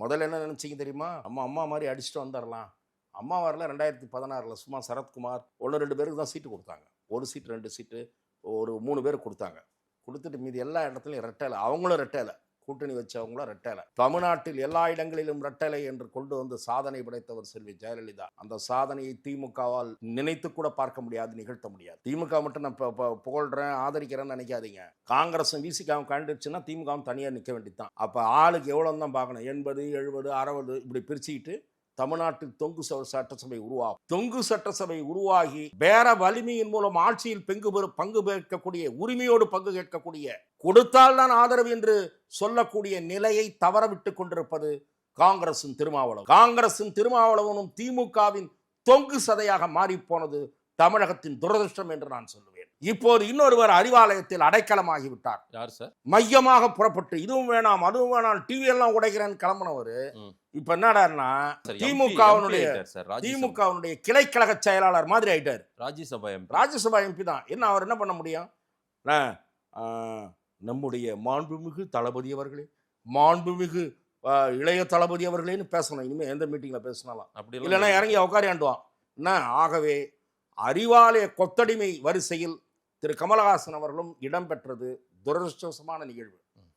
முதல்ல என்ன நினைச்சீங்க தெரியுமா? அம்மா மாதிரி அடிச்சுட்டு வந்துடலாம். அம்மா வரல 2016 சும்மா சரத்குமார் 1-2 பேருக்கு தான் சீட்டு கொடுத்தாங்க. 1 சீட்டு 2 சீட்டு ஒரு 3 பேர் கொடுத்தாங்க. கொடுத்துட்டு மீதி எல்லா இடத்துலையும் ரெட்டலை. அவங்களும் ரெட்டலை, கூட்டணி வச்சவங்களும் ரெட்டலை. தமிழ்நாட்டில் எல்லா இடங்களிலும் ரெட்டலை என்று கொண்டு வந்து சாதனை படைத்தவர் செல்வி ஜெயலலிதா. அந்த சாதனையை திமுகவால் நினைத்து கூட பார்க்க முடியாது, நிகழ்த்த முடியாது. திமுக மட்டும் நான் புகழ்றேன் ஆதரிக்கிறேன்னு நினைக்காதீங்க. காங்கிரஸும் விசிகாவும் கண்டுச்சுன்னா திமுகவும் தனியாக நிற்க வேண்டியதுதான். அப்போ ஆளுக்கு எவ்வளோ தான் பார்க்கணும், 80 70 60 இப்படி பிரிச்சுக்கிட்டு தமிழ்நாட்டில் தொங்கு சட்டசபை உருவாகும். தொங்கு சட்டசபை உருவாகி பேர வலிமையின் மூலம் ஆட்சியில் பங்கு பெறக்கூடிய, உரிமையோடு பங்கு கேட்கக்கூடிய, கொடுத்தால் தான் ஆதரவு என்று சொல்லக்கூடிய நிலையை தவறவிட்டு கொண்டிருப்பது காங்கிரசின் திருமாவளவன். காங்கிரசின் திருமாவளவனும் திமுகவின் தொங்கு சதையாக மாறி போனது தமிழகத்தின் துரதிருஷ்டம் என்று நான் சொல்லுவேன். இப்போது இன்னொருவர் அறிவாலயத்தில் அடைக்கலமாகிவிட்டார். யார் சார்? மையமாக புறப்பட்டு இதுவும் வேணாம் அதுவும் வேணாம் டிவி எல்லாம் உடைக்கிறேன்னு கிளம்பினவர் இப்ப என்னடாருன்னா திமுகவுடைய கிளைக்கழக செயலாளர் மாதிரி ஆயிட்டார். ராஜ்யசபா எம்பி தான். என்ன அவர் என்ன பண்ண முடியும்? நம்முடைய மாண்புமிகு தளபதி அவர்களே, மாண்புமிகு இளைய தளபதி அவர்களேன்னு பேசணும். இனிமே எந்த மீட்டிங்ல பேசினாலும் அப்படி இல்லைன்னா இறங்கி உட்காரியாண்டுவான் என்ன. ஆகவே அறிவாலய கொத்தடிமை வரிசையில் திரு கமலஹாசன் அவர்களும் இடம்பெற்றது துரதிருஷ்டவசமான நிகழ்வு.